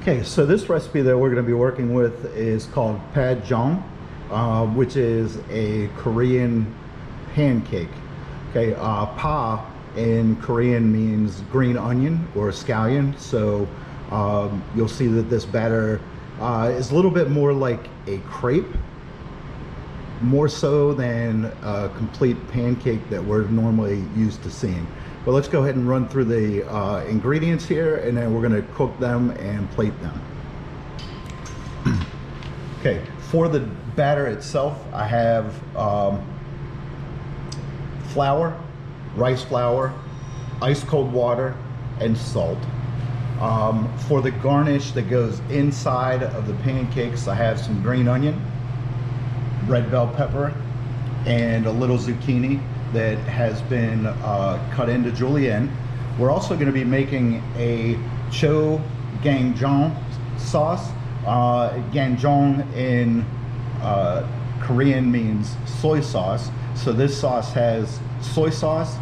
Okay, so this recipe that we're going to be working with is called Jeon, which is a Korean pancake. Okay, pa in Korean means green onion or scallion. So you'll see that this batter is a little bit more like a crepe, more so than a complete pancake that we're normally used to seeing. But let's go ahead and run through the ingredients here, and then we're going to cook them and plate them. Okay, for the batter itself, I have flour, rice flour, ice cold water, and salt. For the garnish that goes inside of the pancakes, I have some green onion, red bell pepper, and a little zucchini that has been cut into julienne. We're also going to be making a Jeon sauce. Jeon in Korean means soy sauce. So this sauce has soy sauce,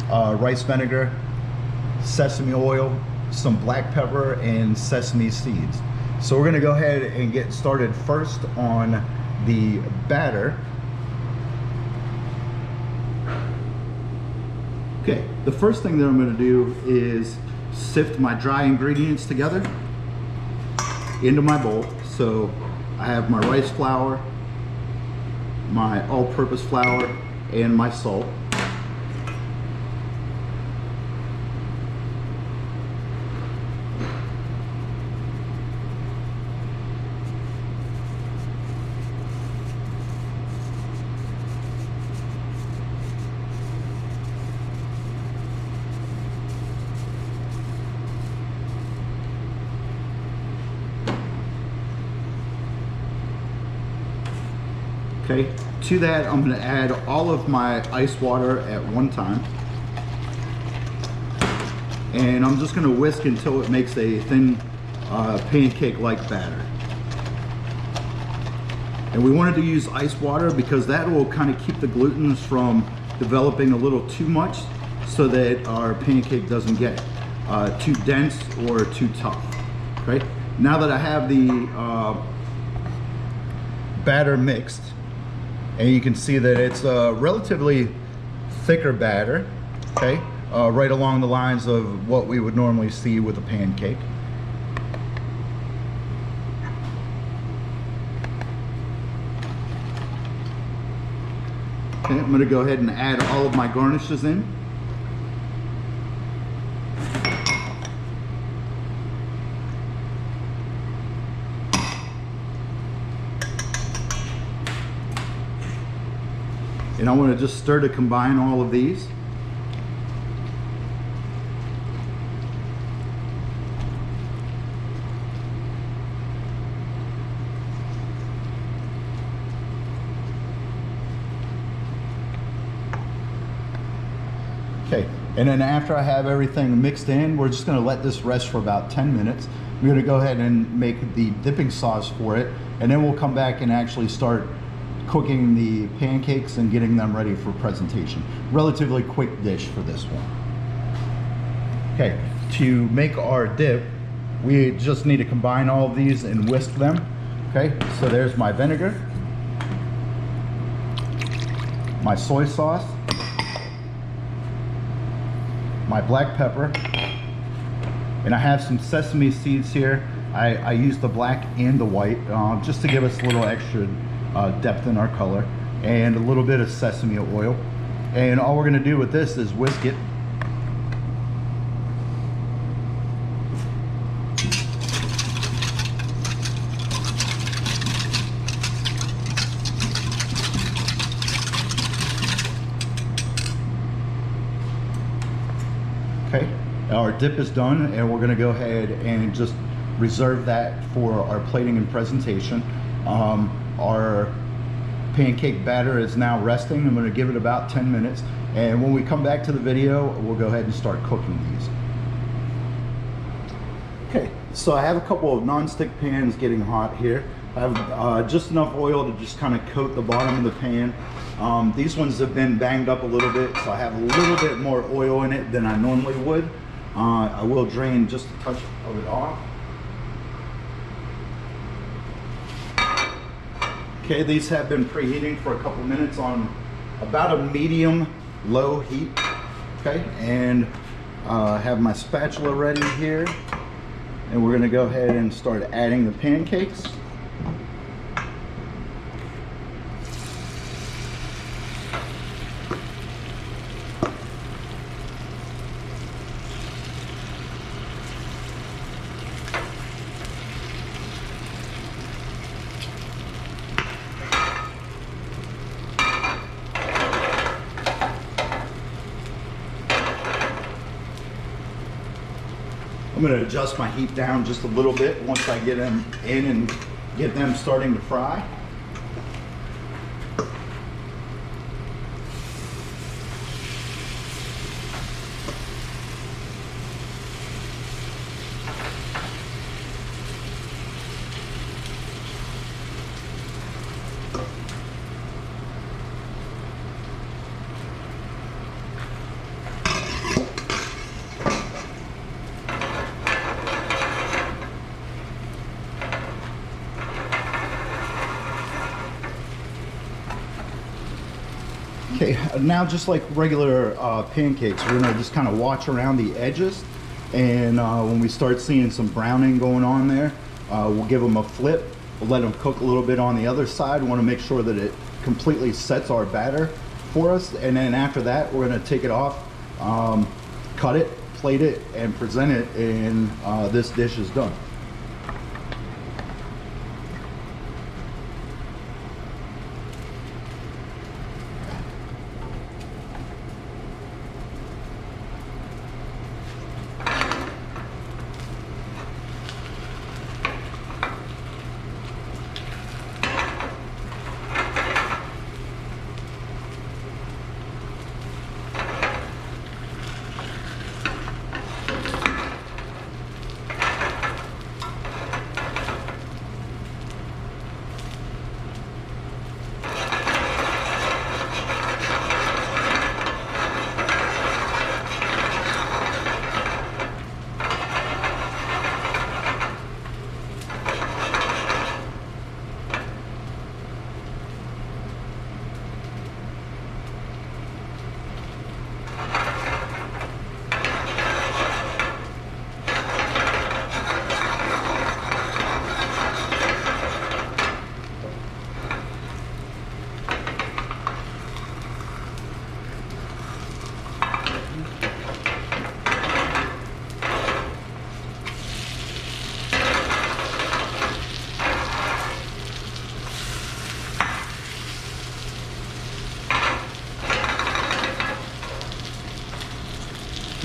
rice vinegar, sesame oil, some black pepper, and sesame seeds. So we're going to go ahead and get started first on the batter. Okay, the first thing that I'm going to do is sift my dry ingredients together into my bowl. So I have my rice flour, my all-purpose flour, and my salt. Okay, to that I'm going to add all of my ice water at one time, and I'm just going to whisk until it makes a thin pancake-like batter. And we wanted to use ice water because that will kind of keep the glutens from developing a little too much, so that our pancake doesn't get too dense or too tough. Okay, now that I have the batter mixed, and you can see that it's a relatively thicker batter, okay, right along the lines of what we would normally see with a pancake. Okay, I'm going to go ahead and add all of my garnishes in. And I want to just stir to combine all of these. Okay, and then after I have everything mixed in, we're just going to let this rest for about 10 minutes. We're going to go ahead and make the dipping sauce for it, and then we'll come back and actually start cooking the pancakes and getting them ready for presentation. Relatively quick dish for this one. Okay, to make our dip, we just need to combine all of these and whisk them. Okay, so there's my vinegar, my soy sauce, my black pepper, and I have some sesame seeds here. I use the black and the white just to give us a little extra depth in our color, and a little bit of sesame oil. And all we're going to do with this is whisk it. Okay, our dip is done, and we're going to go ahead and just reserve that for our plating and presentation. Our pancake batter is now resting. I'm going to give it about 10 minutes, and when we come back to the video, we'll go ahead and start cooking these. Okay, so I have a couple of non-stick pans getting hot here. I have just enough oil to just kind of coat the bottom of the pan. These ones have been banged up a little bit, so I have a little bit more oil in it than I normally would. I will drain just a touch of it off. Okay, these have been preheating for a couple minutes on about a medium low heat. Okay, and have my spatula ready here, and we're gonna go ahead and start adding the pancakes. I'm going to adjust my heat down just a little bit once I get them in and get them starting to fry. Okay, now just like regular pancakes, we're gonna just kind of watch around the edges, and when we start seeing some browning going on there, we'll give them a flip. We'll let them cook a little bit on the other side. We want to make sure that it completely sets our batter for us, and then after that, we're gonna take it off, cut it, plate it, and present it, and this dish is done.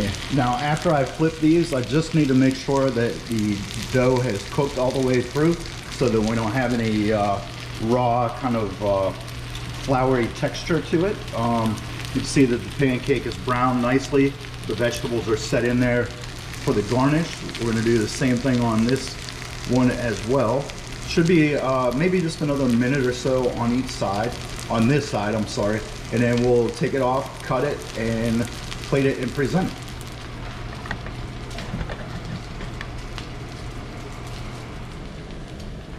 Okay. Now after I flip these, I just need to make sure that the dough has cooked all the way through so that we don't have any raw kind of floury texture to it. You can see that the pancake is browned nicely. The vegetables are set in there for the garnish. We're going to do the same thing on this one as well. Should be maybe just another minute or so on each side, on this side, I'm sorry, and then we'll take it off, cut it, and plate it and present it.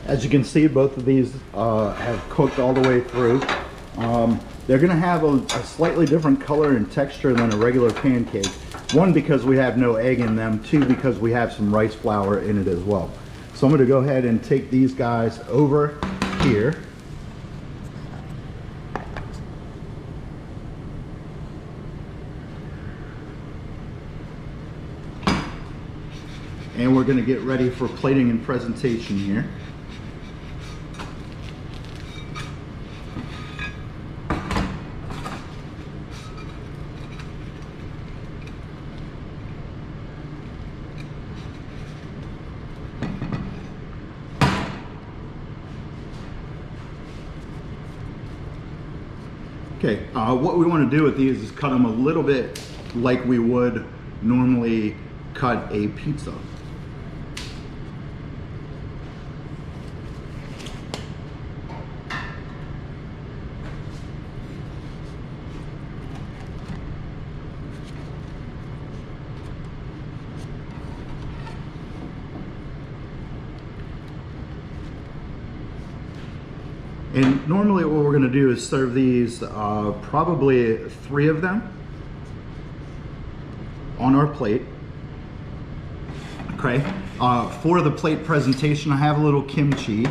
As you can see, both of these have cooked all the way through. They're going to have a slightly different color and texture than a regular pancake. One, because we have no egg in them. Two, because we have some rice flour in it as well. So I'm going to go ahead and take these guys over here. And we're going to get ready for plating and presentation here. Okay, what we want to do with these is cut them a little bit like we would normally cut a pizza. And normally what we're gonna do is serve these, probably 3 of them on our plate. Okay, for the plate presentation, I have a little kimchi.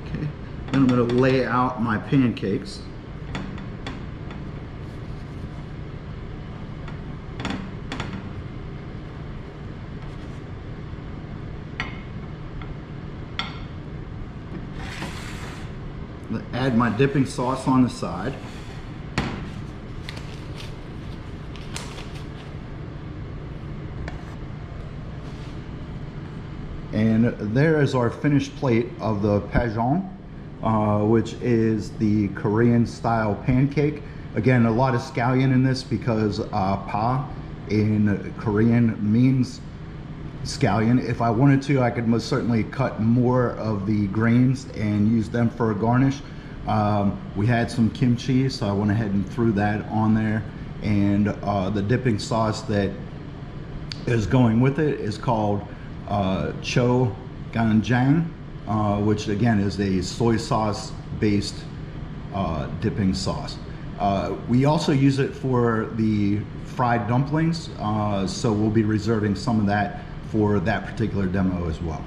Okay, then I'm gonna lay out my pancakes. Add my dipping sauce on the side. And there is our finished plate of the Pancakes, which is the Korean style pancake. Again, a lot of scallion in this because pa in Korean means scallion. If I wanted to, I could most certainly cut more of the grains and use them for a garnish. We had some kimchi, so I went ahead and threw that on there. And the dipping sauce that is going with it is called cho ganjang, which again is a soy sauce based dipping sauce. We also use it for the fried dumplings, so we'll be reserving some of that for that particular demo as well.